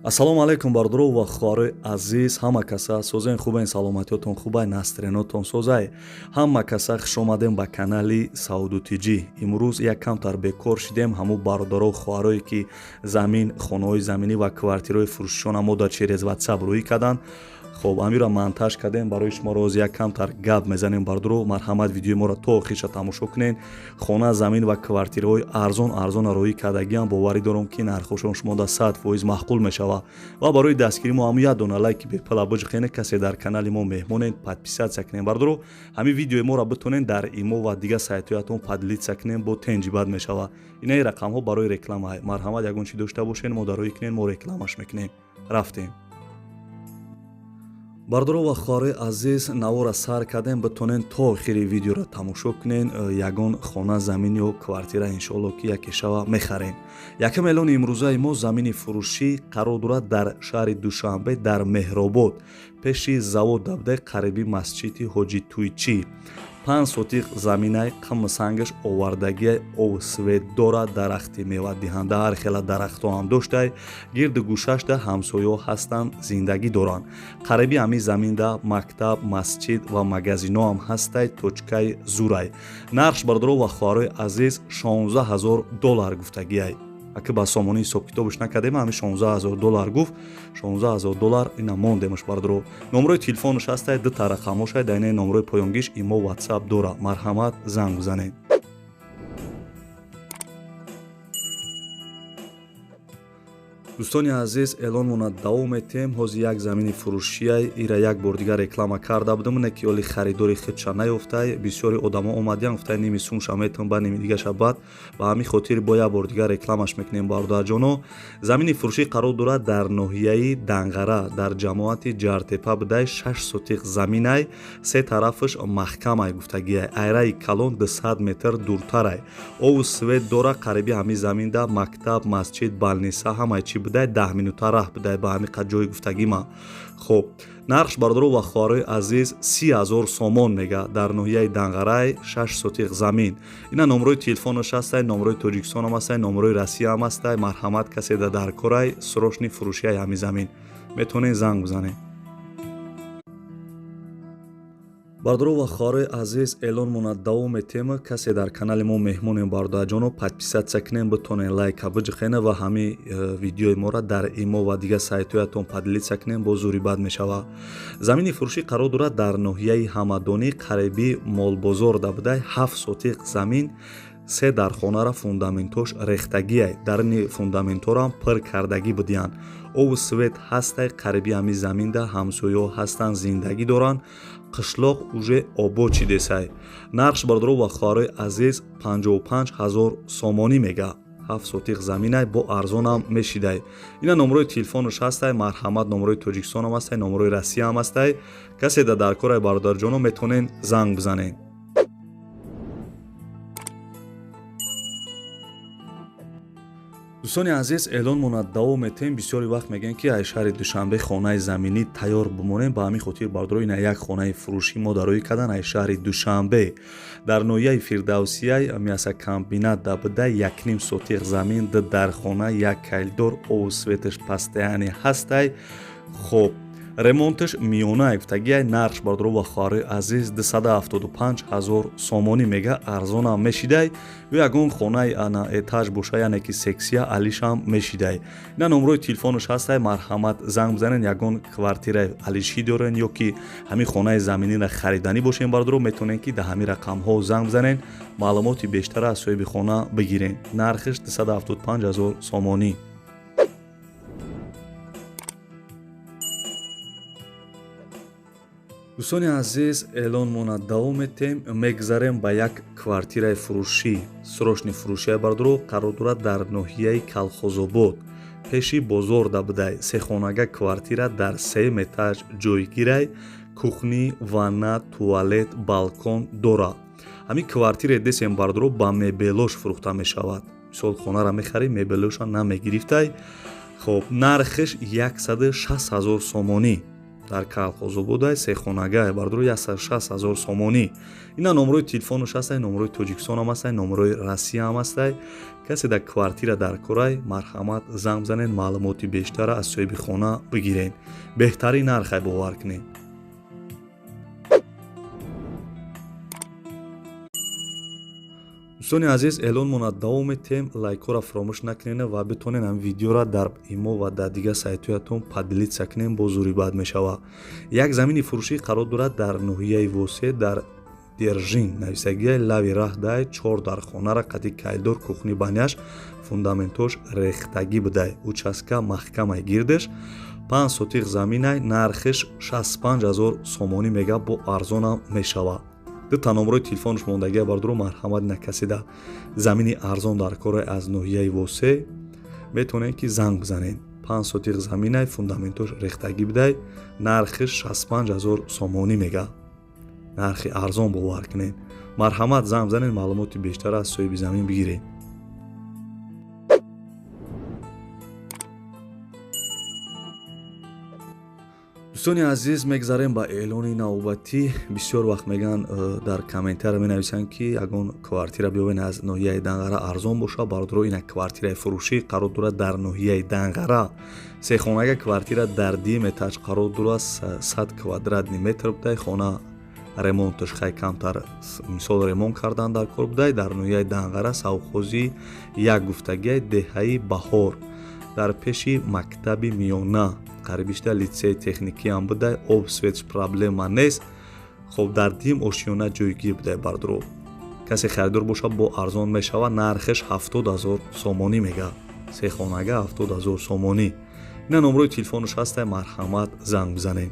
Ассалому алайкум бардро ва хӯрии азиз ҳама каса сӯзен хубен саломатиётон хубай настренотон сӯзай ҳама каса хушомадем ба канали Саудутиҷӣ. Имрӯз як камтар бекор шидем ҳамун бародаро хӯҳарое ки замин хонаҳои заминӣ ва квартираҳои фурӯшишона мода через WhatsApp рӯӣ карданд. хоб амира монтаж кардем барои шумо роз як камтар гап мезанем бардро марҳамат видеои моро то охириша тамошо кунед. хона замин ва квартираҳои арзон рӯӣ кардагиам боварӣ дорам ки нархошон шумода 100% маъқул мешавад ва барои дастгирии мо ҳам як дона лайки бепала биҷиқене касе дар канали мо меҳмонед подписатсия кунед бардро ҳамин видеои моро битонен дар имо ва дигар сайтҳоятон поделитсия кунед бо тенҷибат мешавад. инаи рақамҳо барои реклама марҳамат ягон чи дошта бошед мо дарои кунед мо рекламаш мекунем. рафтем бардро ва хӯҳарои азиз навора сар кардем битонен то охири видеоро тамошо кунен. ягон хона замин ё квартира иншоалло ки яке шава мехарем. якм эълони имрӯзаи мо замини фурӯшӣ қарор дорад дар шаҳри Душанбе дар Меҳробод пеши завод dabдаи қариби масҷиди ҳоҷи Туйчӣ 5 сотиқ заминай қимсангаш овардагияй овсветдора дарахти мевадиҳанда ҳар хела дарахтҳо ҳам доштай гирду гӯшашда ҳамсояҳо ҳастанд зиндагӣ доранд. қариби ҳамин заминда мактаб масҷид ва магазинҳо ҳам ҳастай точкаи зурай. нархш бардро ва хӯҳарои азиз $16000 гуфтагияй. аки ба сомонии ҳисоб китобиш накардем ҳамин $16000 гуфт. $16000 ина мондемаш бардро. номерои телефонаш ҳастай дута рақамошай дар инаи номерои поёнгиш имо WhatsApp дора. марҳамат занг бизанед. дӯстони азиз эълонмона давом метем ҳозир як замини фурӯшияй ира як бор дигар реклама карда будам не ки оли харидори худша наёфтай бисёри одамо омадиян гуфтай ними сумша метавон ба ними дигаша бад ба ҳамин хотир бо як бор дигар рекламаш мекунем бародарҷоно. замини фурӯшӣ қарор дорад дар ноҳияи Данғара дар ҷамоати Ҷартепа будай 6 сотиқ заминай се тарафаш маҳкамай гуфтагияй айраи калон 200 метр дуртарай ову свет дора қариби ҳамин заминда мактаб масҷид балниса ҳамаи чи будай 10 минута раҳ будай ба ҳамин қад ҷои гуфтагима. хоб нархш бардро ва хӯҳарои азиз 30,000 сомон мега дар ноҳияи Данғарай 6 сотиқ замин. ина номерои телефонаш ҳастай номерои Тоҷикистон ҳам ҳастай номерои Россия ҳам ҳастай марҳамат каседа дар корай срочни фурӯшияи ҳамин замин метавонед занг бизанед. бардро ва хӯҳарои азиз эълонмона давом метем касе дар канали мо меҳмонем бародарҷоно подписатсия кунем битонен лайка биҷиқене ва ҳамин видеои моро дар имо ва дигар сайтҳоятон поделитсия кунем бо зури бад мешавад. замини фурӯшӣ қарор дорад дар ноҳияи ҳамадонӣ қариби молбозор дабудай 7 сотиқ замин се дар хонара фундаментош рехтагияй дарини фундаментоram пир кардагӣ будиянд ову свет ҳастай қариби ҳамин заминда ҳамсояҳо ҳастанд зиндагӣ доранд қишлоқ уже обод шидесай. нархш бардро ва хӯҳарои азиз 55000 сомонӣ мега 7 сотиқ заминай бо арзонам мешидай. ина номерои телефонаш ҳастай марҳамат номерои Тоҷикистон ҳам ҳастай номерои Россия ҳам ҳастай каседа дар корай бародарҷоно метавонен занг бизанед. дӯстони азиз эълонмона давом метем бисёри вақт мегӯянд ки ай шаҳри Душанбе хонаи заминӣ тайёр бимонем ба ҳамин хотир бардро ина як хонаи фурӯшӣ мо дарои кардан ай шаҳри Душанбе дар ноҳияи Фирдавсияй мяса комбинат дабудай 1.5 сотиқ замин дар хона як кайлдор ову светаш постоянӣ ҳастай. хоб ремонташ миёнае гуфтагияй нархш бардро ва хӯҳарои азиз 275000 сомонӣ мега арзонам мешидай ё ягон хонаи ана этаж боша яъне ки сексия алишам мешидай. ина номерои телефонаш ҳастай марҳамат занг бизанед ягон квартираи алишӣ дорен ё ки ҳамин хонаи заминира хариданӣ бошен бардро метавонед ки дар ҳамин рақамҳо занг бизанед маълумоти бештара аз соҳиби хона бигиред. нархиш 275000 сомонӣ. дӯстони азиз эълонмона давом метем мегзарем ба як квартираи фурӯшӣ срочни фурӯшия бардро қарор дорад дар ноҳияи Калхозобод пеши бозор дабудай сехонага квартира дар 3 этаж ҷойгирай кухни ванна туалет балкон дора. ҳамин квартира десем бардро ба мебелош фурӯхта мешавад. мисол хонара мехарӣ мебелоша намегирифтай. хоб нархиш 160000 сомонӣ. дар калхозу будай сехонагаи бардуро 160,000 сомонӣ. Ина номерои телефонуш ҳастай, номерои Тоҷикистон ҳам ҳастай, номерои Россия ҳам ҳастай. касе дар квартира дар Курай марҳамат занг бизанед, маълумоти бештара аз соҳиби хона бигиред. беҳтарин нархай бовар кунед. дӯстони азиз, эълон монад давом метем. лайкҳоро фаромӯш накунед ва битонед ҳам видеоро дар имо ва дар дигар сайтҳоятон падилитса кунед, бо зури бад мешавад. Як замини фурӯшӣ қарор дорад дар ноҳияи Восе дар Держин, нависагии лави раҳ дай 4 дар хонара қади кайдор кухни баняш фундаментош рехтагӣ будай, участка маҳкамай гирдеш 5 сотиқ заминай, нархиш 65,000 сомонӣ мега, бо арзонам мешавад. дута номерои телефонуш мондагия бардуро марҳамат накасида замини арзон дар кора аз ноҳияи Восе метавонед ки занг бизанед. 5 сотиқ заминай, фундаментош рехтагӣ будай, нархиш 65,000 сомонӣ мега. нархи арзон бовар кунед. марҳамат занг бизанед, маълумоти бештар аз соҳиби замин бигиред. дӯстони азиз, мегзарем ба эълони навбатӣ. бисёр вақт мегӯянд дар комментария менависанд ки ягон квартира биёвед аз ноҳияи Данғара арзон боша. бардуро ина квартираи фурӯшӣ қарор дорад дар ноҳияи Данғара. сехонага квартира дар дим этаж қарор дорад, 100 квадратни метр будай, хона ремонташ хай камтар, мисол ремонт кардан дар кор будай. дар ноҳияи Данғара савхози як гуфтагиай деҳаи Баҳор дар пеши мактаби миёна, қарибишта литсеи техникиам будай. об светш проблема нест. хоб дар дим ошёна ҷойгир будай. бардуро касе харидор боша бо арзон мешавад. нархиш 70,000 сомонӣ мега. сехонага 70,000 сомонӣ. ина номерои телефонуш ҳастай, марҳамат занг бизанед.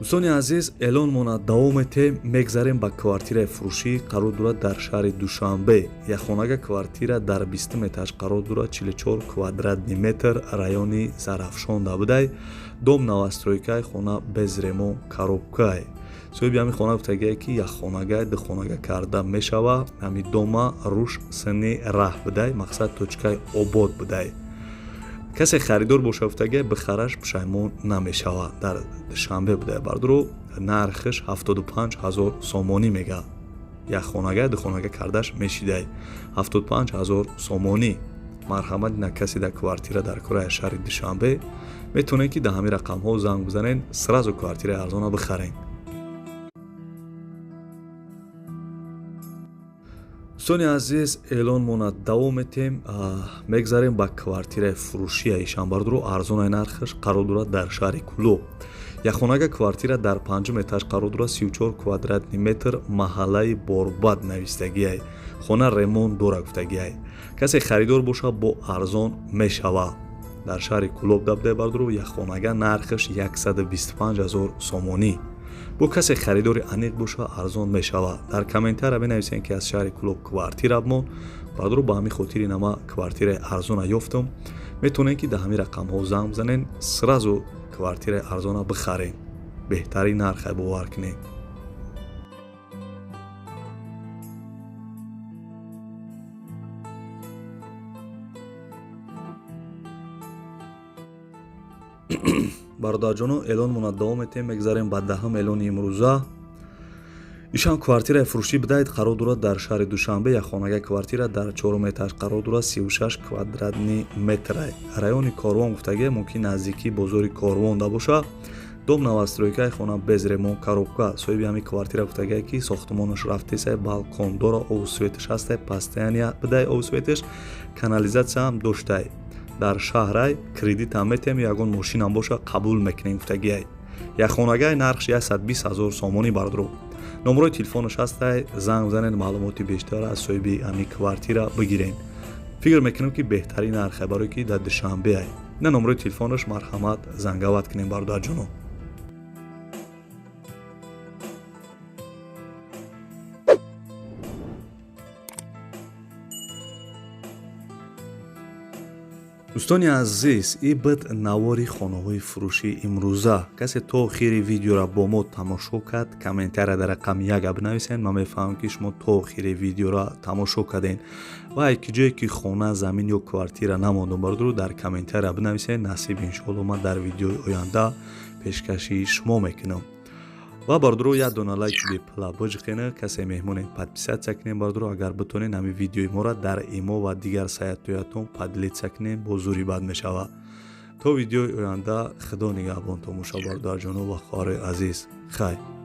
дӯстони азиз, эълон монад давом метем. мегзарем ба квартираи фурӯшӣ қарор дорад дар шаҳри Душанбе. якхонага квартира дар 20 этаж қарор дорад, 44 квадратни метр, райони Зарафшонда будай. дом новостройкаи хона без ремонт коробкаи. соҳиби ҳамин хона гуфтагие ки якхонага духонага карда мешавад. ҳамин дома руш синни раҳ будай, мақсад точкаи обод будай. касе харидор боша гуфтагие бихараш пушаймон намешавад. дар Душанбе будай. бардуро нархиш 75,000 сомонӣ мега. якхонага духонага кардаш мешидай 75,000 сомонӣ. марҳамат ина касе дар квартира дар кораи шаҳри Душанбе метавонед ки дар ҳамин рақамҳо занг бизанед, сразу квартираи арзона бихаред. дӯстони азиз, эълон монад давом метем. мегзарем ба квартираи фурӯшии ишанбардуро. арзонаи нархиш қарор дорад дар шаҳри Кӯлоб. якхонага квартира дар 5 этаж қарор дорад, 34 квадратни метр, маҳаллаи Борбад навистагиай. хона ремонт дора гуфтагиай. касе харидор боша бо арзон мешавад. дар шаҳри Кӯлоб дабдай бардуро. якхонага нархиш 125,000 сомонӣ. бо касе харидори аниқ боша арзон мешавад. дар комментария менависед ки аз шаҳри Кӯлоб квартира бмон. бардуро ба ҳамин хотири нама квартираи арзона ёфтам. метавонед ки дар ҳамин рақамҳо занг бизанед, сразу квартираи арзона бихаред. беҳтарин нархай бовар кунед. бародарҷоно, эълон монад давом метем. мегзарем ба даҳам эълони имрӯза. ишан квартираи фурӯшӣ бидаид қарор дорад дар шаҳри Душанбе. якхонага квартира дар 4 этаж қарор дорад, 36 квадратни метрай. райони Корвон гуфтагие, мумкин наздикии бозори Корвон да боша. дом новостройкаи хона без ремонт коробка. соҳиби ҳамин квартира гуфтагие ки сохтмонаш рафтесай, балкон дора, обусветиш ҳастай, постояния бидай обусветиш, канализатсияам доштай. дар шаҳрай кредитам метем, ягон мошинам боша қабул мекунем гуфтагиай. якхонагаи нархиш 120,000 сомонӣ бардуро. номерои телефонаш ҳастай, занг бизанед, маълумоти бештар аз соҳиби ҳамин квартира бигиред. фикр мекунам ки беҳтарин нархай, барои ки дар Душанбеай. ина номерои телефонаш, марҳамат зангават кунед бародарҷоно. дӯстони азиз, ин буд навори хонаҳои фурӯшии имрӯза. Касе то охири видеоро бо мо тамошо кард, комментария дар рақами 1 бинависен. Ман мефаҳмам ки шумо то охири видеоро тамошо карден ва яки ҷое ки хона, замин ё квартира намонду бардуро дар комментария бинависен. Насиб иншоалло ман дар видеои оянда пешкаши шумо мекунам. ва бардуро як дона лайки бепла божиқена, касе меҳмонен подписатсия кунен бардуро, агар битонен ҳамин видеои моро дар имо ва дигар сайтҳоятон поделитсия кунен, бо зури бад мешава. То видеои оянда худо нигаҳбон, то мушоббардорҷону ва хоҳарои азиз. Хайр.